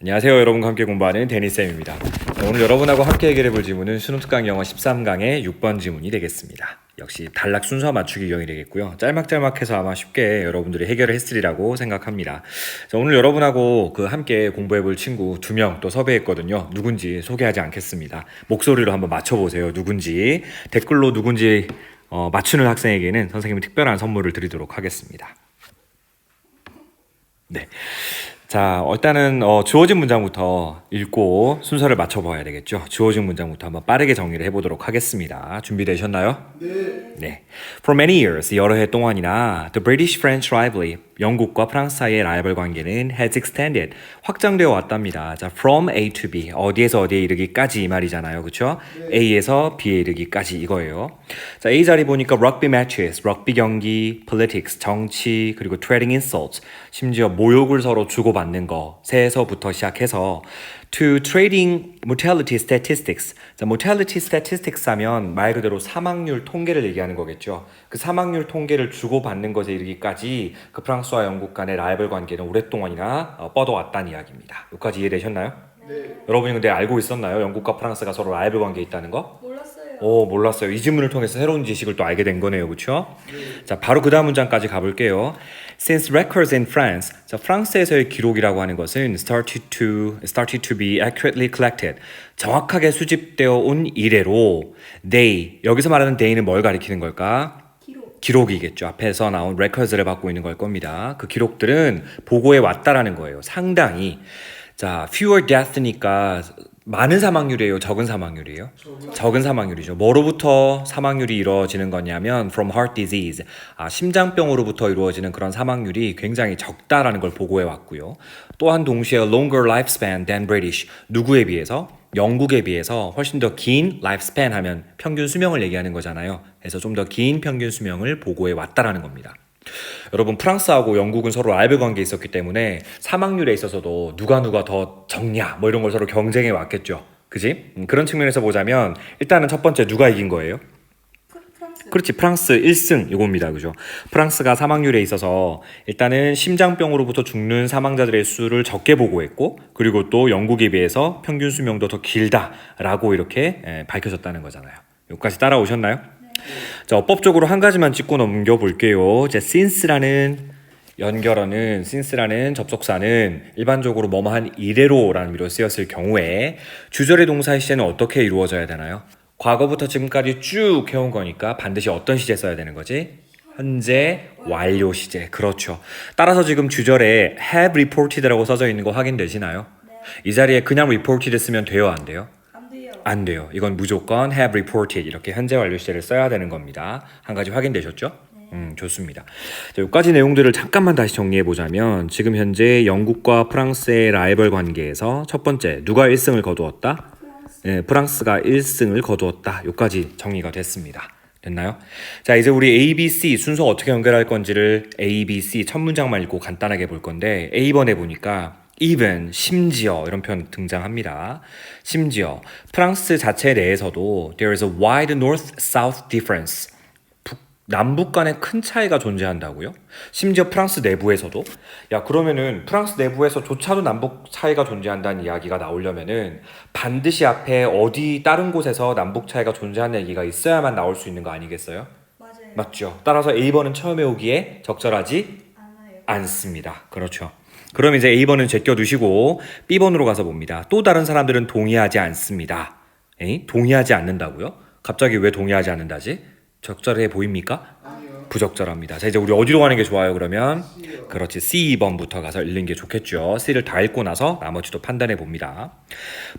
안녕하세요. 여러분과 함께 공부하는 데니쌤입니다. 오늘 여러분하고 함께 해결해볼 지문은 수능 특강 영어 13강의 6번 지문이 되겠습니다. 역시 단락 순서 맞추기 유형이 되겠고요. 짤막짤막해서 아마 쉽게 여러분들이 해결을 했으리라고 생각합니다. 자, 오늘 여러분하고 함께 공부해볼 친구 2명 또 섭외했거든요. 누군지 소개하지 않겠습니다. 목소리로 한번 맞춰보세요. 누군지. 댓글로 누군지 맞추는 학생에게는 선생님이 특별한 선물을 드리도록 하겠습니다. 네. 자, 일단은 주어진 문장부터 읽고 순서를 맞춰봐야 되겠죠. 주어진 문장부터 한번 빠르게 정리를 해보도록 하겠습니다. 준비되셨나요? 네. For many years, 여러 해 동안이나 the British-French rivalry, 영국과 프랑스 사이의 라이벌 관계는 has extended, 확장되어 왔답니다. 자, from A to B, 어디에서 어디에 이르기까지 이 말이잖아요. 그렇죠? A에서 B에 이르기까지 이거예요. 자, A 자리 보니까 rugby matches, 럭비 경기, politics, 정치, 그리고 trading insults, 심지어 모욕을 서로 주고받는 것에서부터 시작해서 to trading mortality statistics. 자, mortality statistics 하면 말 그대로 사망률 통계를 얘기하는 거겠죠. 그 사망률 통계를 주고받는 것에 이르기까지 그 프랑스와 영국 간의 라이벌 관계는 오랫동안이나 뻗어왔다는 이야기입니다. 여기까지 이해되셨나요? 네. 여러분이 근데 알고 있었나요? 영국과 프랑스가 서로 라이벌 관계에 있다는 거? 몰랐어요. 몰랐어요. 이 질문을 통해서 새로운 지식을 또 알게 된 거네요. 그렇죠? 자, 바로 그 다음 문장까지 가볼게요. Since records in France, 자, 프랑스에서의 기록이라고 하는 것은 started to be accurately collected. 정확하게 수집되어 온 이래로 they, 여기서 말하는 they는 뭘 가리키는 걸까? 기록이겠죠. 앞에서 나온 records를 받고 있는 걸 겁니다. 그 기록들은 보고해 왔다라는 거예요. 상당히. 자, fewer death니까 많은 사망률이에요? 적은 사망률이에요? 적은 사망률이죠. 뭐로부터 사망률이 이루어지는 거냐면 from heart disease, 심장병으로부터 이루어지는 그런 사망률이 굉장히 적다라는 걸 보고해 왔고요. 또한 동시에 longer lifespan than British, 누구에 비해서? 영국에 비해서 훨씬 더 긴 lifespan 하면 평균 수명을 얘기하는 거잖아요. 그래서 좀 더 긴 평균 수명을 보고해 왔다라는 겁니다. 여러분, 프랑스하고 영국은 서로 라이벌 관계에 있었기 때문에 사망률에 있어서도 누가 더 적냐 뭐 이런 걸 서로 경쟁해 왔겠죠. 그지? 그런 측면에서 보자면 일단은 첫 번째 누가 이긴 거예요? 프랑스. 그렇지, 프랑스 1승 이겁니다. 그죠? 프랑스가 사망률에 있어서 일단은 심장병으로부터 죽는 사망자들의 수를 적게 보고했고, 그리고 또 영국에 비해서 평균 수명도 더 길다라고 이렇게 밝혀졌다는 거잖아요. 여기까지 따라오셨나요? 자, 어법적으로 한 가지만 짚고 넘겨볼게요. 이제 since라는 연결어는 since라는 접속사는 일반적으로 뭐뭐한 이래로라는 의미로 쓰였을 경우에 주절의 동사의 시제는 어떻게 이루어져야 되나요? 과거부터 지금까지 쭉 해온 거니까 반드시 어떤 시제 써야 되는 거지? 현재 완료 시제. 그렇죠. 따라서 지금 주절에 have reported라고 써져 있는 거 확인되시나요? 이 자리에 그냥 reported 쓰면 돼요, 안 돼요? 안 돼요. 이건 무조건 have reported 이렇게 현재 완료 시제를 써야 되는 겁니다. 한 가지 확인되셨죠? 좋습니다. 자, 여기까지 내용들을 잠깐만 다시 정리해 보자면 지금 현재 영국과 프랑스의 라이벌 관계에서 첫 번째 누가 1승을 거두었다? 네, 프랑스가 1승을 거두었다. 여기까지 정리가 됐습니다. 됐나요? 자, 이제 우리 A, B, C 순서 어떻게 연결할 건지를 A, B, C 첫 문장만 읽고 간단하게 볼 건데 A번에 보니까 even, 심지어 이런 표현 등장합니다. 심지어 프랑스 자체 내에서도 there is a wide north-south difference. 남북 간에 큰 차이가 존재한다고요? 심지어 프랑스 내부에서도? 야, 그러면은 프랑스 내부에서조차도 남북 차이가 존재한다는 이야기가 나오려면은 반드시 앞에 어디 다른 곳에서 남북 차이가 존재하는 얘기가 있어야만 나올 수 있는 거 아니겠어요? 맞아요. 맞죠? 따라서 A번은 처음에 오기에 적절하지 않습니다. 그렇죠. 그럼 이제 A번은 제껴두시고 B번으로 가서 봅니다. 또 다른 사람들은 동의하지 않습니다. 동의하지 않는다고요? 갑자기 왜 동의하지 않는다지? 적절해 보입니까? 아니요. 부적절합니다. 자, 이제 우리 어디로 가는 게 좋아요, 그러면? 그렇지, C번부터 가서 읽는 게 좋겠죠. C를 다 읽고 나서 나머지도 판단해 봅니다.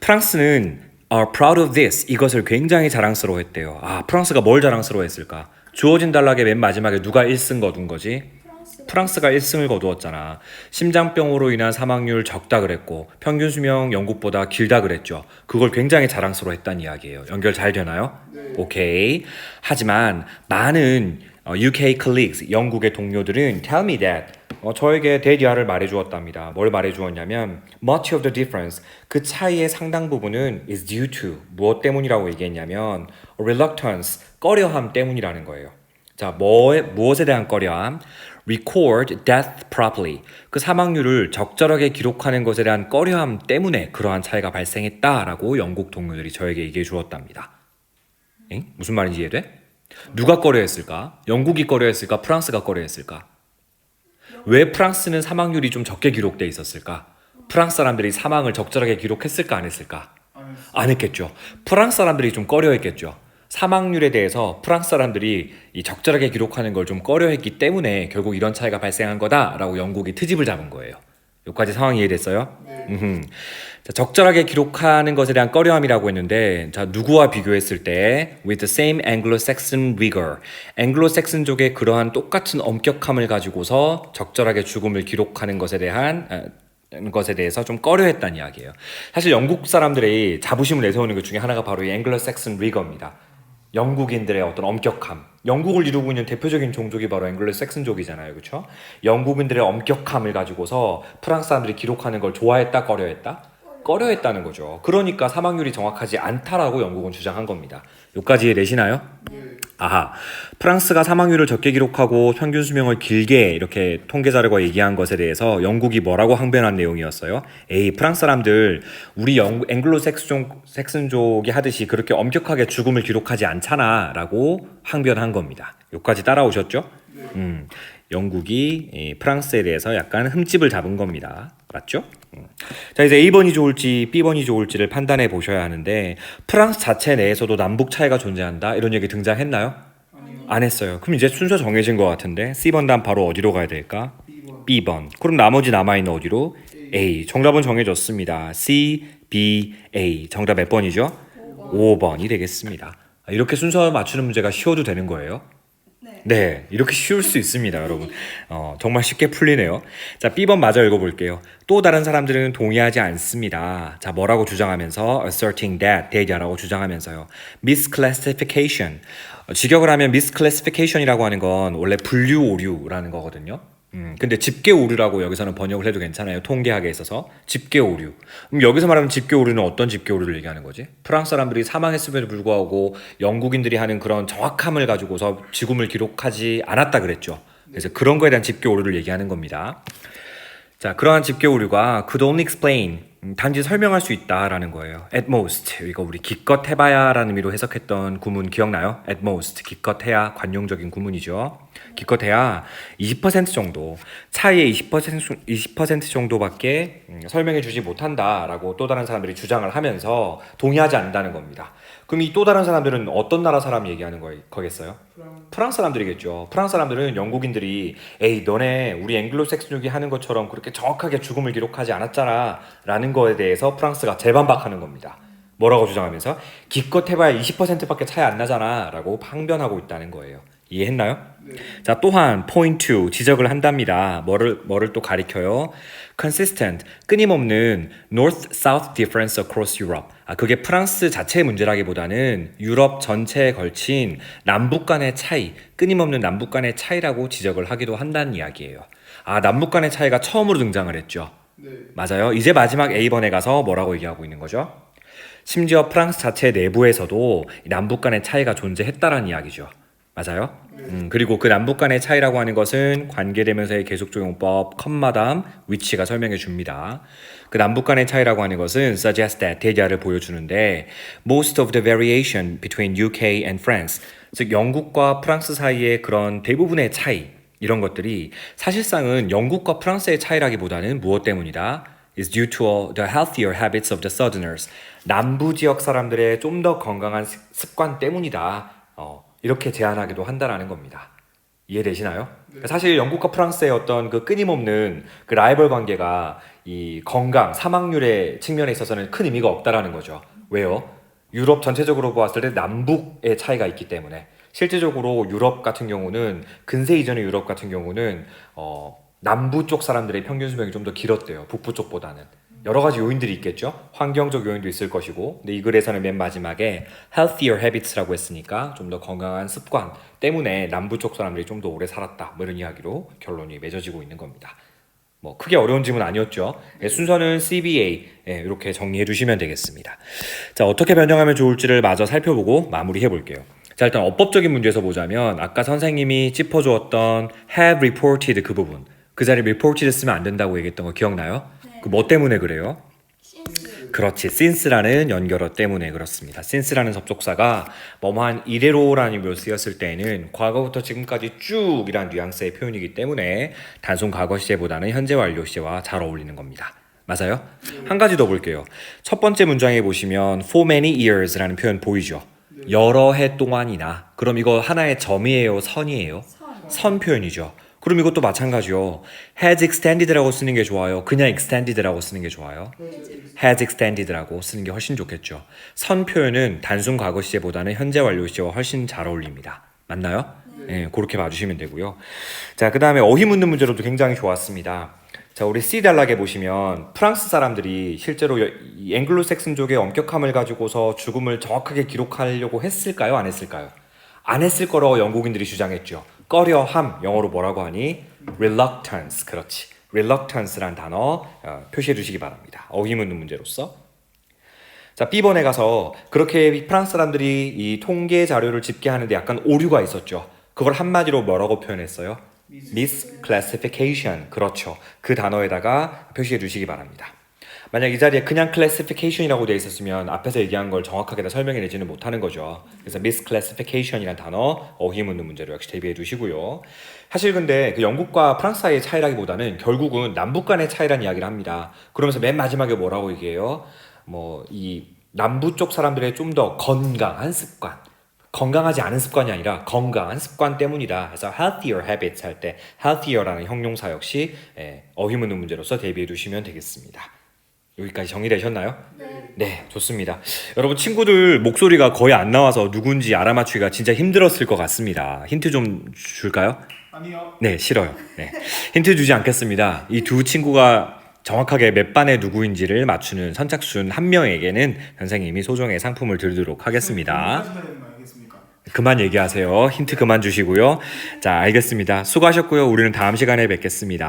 프랑스는 are proud of this, 이것을 굉장히 자랑스러워했대요. 프랑스가 뭘 자랑스러워했을까? 주어진 단락의 맨 마지막에 누가 1승 거둔 거지? 프랑스가 1승을 거두었잖아. 심장병으로 인한 사망률 적다 그랬고 평균 수명 영국보다 길다 그랬죠. 그걸 굉장히 자랑스러워했다는 이야기예요. 연결 잘 되나요? 네. 오케이. 하지만 많은 UK colleagues, 영국의 동료들은 tell me that 저에게 대리아를 말해주었답니다. 뭘 말해주었냐면 much of the difference, 그 차이의 상당 부분은 is due to, 무엇 때문이라고 얘기했냐면 reluctance, 꺼려함 때문이라는 거예요. 자, 무엇에 대한 꺼려함? record death properly. 그 사망률을 적절하게 기록하는 것에 대한 꺼려함 때문에 그러한 차이가 발생했다라고 영국 동료들이 저에게 얘기해 주었답니다. 엥? 무슨 말인지 이해돼? 누가 꺼려했을까? 영국이 꺼려했을까? 프랑스가 꺼려했을까? 왜 프랑스는 사망률이 좀 적게 기록돼 있었을까? 프랑스 사람들이 사망을 적절하게 기록했을까 안 했을까? 안 했겠죠. 프랑스 사람들이 좀 꺼려했겠죠. 사망률에 대해서 프랑스 사람들이 이 적절하게 기록하는 걸 좀 꺼려했기 때문에 결국 이런 차이가 발생한 거다라고 영국이 트집을 잡은 거예요. 여기까지 상황 이해됐어요? 자, 적절하게 기록하는 것에 대한 꺼려함이라고 했는데, 자, 누구와 비교했을 때 with the same Anglo-Saxon rigor, 앵글로색슨족의 그러한 똑같은 엄격함을 가지고서 적절하게 죽음을 기록하는 것에 대해서 좀 꺼려했다는 이야기예요. 사실 영국 사람들이 자부심을 내세우는 것 중에 하나가 바로 이 앵글로색슨 리거입니다. 영국인들의 어떤 엄격함. 영국을 이루고 있는 대표적인 종족이 바로 앵글로색슨족이잖아요. 그렇죠? 영국인들의 엄격함을 가지고서 프랑스 사람들이 기록하는 걸 좋아했다, 꺼려했다? 꺼려했다는 거죠. 그러니까 사망률이 정확하지 않다라고 영국은 주장한 겁니다. 여기까지 이해되시나요? 아하, 프랑스가 사망률을 적게 기록하고 평균 수명을 길게 이렇게 통계 자료가 얘기한 것에 대해서 영국이 뭐라고 항변한 내용이었어요? 에이, 프랑스 사람들 우리 앵글로색슨족이 하듯이 그렇게 엄격하게 죽음을 기록하지 않잖아 라고 항변한 겁니다. 여기까지 따라오셨죠? 영국이 프랑스에 대해서 약간 흠집을 잡은 겁니다. 맞죠? 자, 이제 A번이 좋을지 B번이 좋을지를 판단해 보셔야 하는데, 프랑스 자체 내에서도 남북 차이가 존재한다 이런 얘기 등장했나요? 안 했어요. 그럼 이제 순서 정해진 것 같은데 C번 다음 바로 어디로 가야 될까? B번. 그럼 나머지 남아있는 어디로? A. 정답은 정해졌습니다. C, B, A. 정답 몇 번이죠? 5번이 되겠습니다. 이렇게 순서 맞추는 문제가 쉬워도 되는 거예요? 네, 이렇게 쉬울 수 있습니다, 여러분. 정말 쉽게 풀리네요. 자, B번 마저 읽어볼게요. 또 다른 사람들은 동의하지 않습니다. 자, 뭐라고 주장하면서 asserting that라고 주장하면서요. misclassification. 직역을 하면 misclassification이라고 하는 건 원래 분류 오류라는 거거든요. 근데 집계 오류라고 여기서는 번역을 해도 괜찮아요. 통계학에 있어서 집계 오류. 그럼 여기서 말하는 집계 오류는 어떤 집계 오류를 얘기하는 거지? 프랑스 사람들이 사망했음에도 불구하고 영국인들이 하는 그런 정확함을 가지고서 죽음을 기록하지 않았다 그랬죠. 그래서 그런 거에 대한 집계 오류를 얘기하는 겁니다. 자, 그러한 집계 오류가 could only explain, 단지 설명할 수 있다라는 거예요. At most, 이거 우리 기껏 해봐야라는 의미로 해석했던 구문 기억나요? At most, 기껏 해야 관용적인 구문이죠. 기껏 해야 20% 정도, 차이의 20% 정도밖에 설명해 주지 못한다라고 또 다른 사람들이 주장을 하면서 동의하지 않는다는 겁니다. 그럼 이 또 다른 사람들은 어떤 나라 사람 얘기하는 거겠어요? 프랑스 사람들이겠죠. 프랑스 사람들은 영국인들이 에이, 너네 우리 앵글로색슨족이 하는 것처럼 그렇게 정확하게 죽음을 기록하지 않았잖아 라는 거에 대해서 프랑스가 재반박하는 겁니다. 뭐라고 주장하면서 기껏 해봐야 20%밖에 차이 안 나잖아 라고 항변하고 있다는 거예요. 이해했나요? 네. 자, 또한 point 2 지적을 한답니다. 뭐를 또 가리켜요? consistent, 끊임없는 north-south difference across Europe. 그게 프랑스 자체의 문제라기보다는 유럽 전체에 걸친 남북 간의 차이, 끊임없는 남북 간의 차이라고 지적을 하기도 한다는 이야기예요. 남북 간의 차이가 처음으로 등장을 했죠. 네. 맞아요. 이제 마지막 A번에 가서 뭐라고 얘기하고 있는 거죠? 심지어 프랑스 자체 내부에서도 남북 간의 차이가 존재했다라는 이야기죠. 맞아요? 그리고 그 남북 간의 차이라고 하는 것은 관계대명사의 계속적용법 컴마담 위치가 설명해 줍니다. 그 남북 간의 차이라고 하는 것은 suggest that 대자를 보여주는데 most of the variation between UK and France, 즉 영국과 프랑스 사이의 그런 대부분의 차이, 이런 것들이 사실상은 영국과 프랑스의 차이라기보다는 무엇 때문이다? is due to the healthier habits of the southerners. 남부 지역 사람들의 좀 더 건강한 습관 때문이다. 이렇게 제안하기도 한다라는 겁니다. 이해되시나요? 네. 사실 영국과 프랑스의 어떤 그 끊임없는 그 라이벌 관계가 이 건강, 사망률의 측면에 있어서는 큰 의미가 없다라는 거죠. 왜요? 유럽 전체적으로 보았을 때 남북의 차이가 있기 때문에 실제적으로 유럽 같은 경우는 근세 이전의 유럽 같은 경우는 남부 쪽 사람들의 평균 수명이 좀 더 길었대요. 북부 쪽보다는. 여러 가지 요인들이 있겠죠. 환경적 요인도 있을 것이고, 근데 이 글에서는 맨 마지막에 healthier habits라고 했으니까 좀 더 건강한 습관 때문에 남부 쪽 사람들이 좀 더 오래 살았다, 뭐 이런 이야기로 결론이 맺어지고 있는 겁니다. 뭐 크게 어려운 질문 아니었죠. 순서는 CBA 이렇게 정리해 주시면 되겠습니다. 자, 어떻게 변형하면 좋을지를 마저 살펴보고 마무리해 볼게요. 자, 일단 어법적인 문제에서 보자면 아까 선생님이 짚어주었던 have reported 그 부분, 그 자리에 reported 쓰면 안 된다고 얘기했던 거 기억나요? 네. 그 뭐 때문에 그래요? since. 그렇지, since라는 연결어 때문에 그렇습니다. since라는 접속사가 뭐뭐한 이래로라는 묘 쓰였을 때에는 과거부터 지금까지 쭉 이란 뉘앙스의 표현이기 때문에 단순 과거 시제보다는 현재 완료 시제와 잘 어울리는 겁니다. 맞아요? 한 가지 더 볼게요. 첫 번째 문장에 보시면 for many years라는 표현 보이죠? 여러 해 동안이나. 그럼 이거 하나의 점이에요, 선이에요? 선 표현이죠. 그럼 이것도 마찬가지요. has extended라고 쓰는 게 좋아요? 그냥 extended라고 쓰는 게 좋아요? has extended라고 쓰는 게 훨씬 좋겠죠. 선 표현은 단순 과거 시제보다는 현재 완료 시제와 훨씬 잘 어울립니다. 맞나요? 네, 그렇게 봐주시면 되고요. 자, 그 다음에 어휘 묻는 문제로도 굉장히 좋았습니다. 자, 우리 C 단락에 보시면 프랑스 사람들이 실제로 이 앵글로색슨족의 엄격함을 가지고서 죽음을 정확하게 기록하려고 했을까요? 안 했을까요? 안 했을 거라고 영국인들이 주장했죠. 꺼려함, 영어로 뭐라고 하니? reluctance, 그렇지. reluctance란 단어 표시해 주시기 바랍니다. 어휘 묻는 문제로서. 자, B번에 가서 그렇게 프랑스 사람들이 이 통계 자료를 집계하는데 약간 오류가 있었죠. 그걸 한마디로 뭐라고 표현했어요? misclassification. 그렇죠. 그 단어에다가 표시해 주시기 바랍니다. 만약 이 자리에 그냥 classification이라고 되어 있었으면 앞에서 얘기한 걸 정확하게 다 설명해 내지는 못하는 거죠. 그래서 misclassification이라는 단어 어휘 묻는 문제로 역시 대비해 주시고요. 사실 근데 그 영국과 프랑스 사이의 차이라기보다는 결국은 남북 간의 차이라는 이야기를 합니다. 그러면서 맨 마지막에 뭐라고 얘기해요? 뭐 이 남부 쪽 사람들의 좀 더 건강한 습관, 건강하지 않은 습관이 아니라 건강한 습관 때문이다. 그래서 healthier habits 할 때 healthier라는 형용사 역시 어휘 묻는 문제로서 대비해 두시면 되겠습니다. 여기까지 정리되셨나요? 네, 좋습니다. 여러분 친구들 목소리가 거의 안 나와서 누군지 알아맞추기가 진짜 힘들었을 것 같습니다. 힌트 좀 줄까요? 아니요. 네, 싫어요. 네. 힌트 주지 않겠습니다. 이 두 친구가 정확하게 몇 반의 누구인지를 맞추는 선착순 한 명에게는 선생님이 소정의 상품을 드리도록 하겠습니다. 하셔야 되는 거 알겠습니까? 그만 얘기하세요. 힌트 그만 주시고요. 자, 알겠습니다. 수고하셨고요. 우리는 다음 시간에 뵙겠습니다.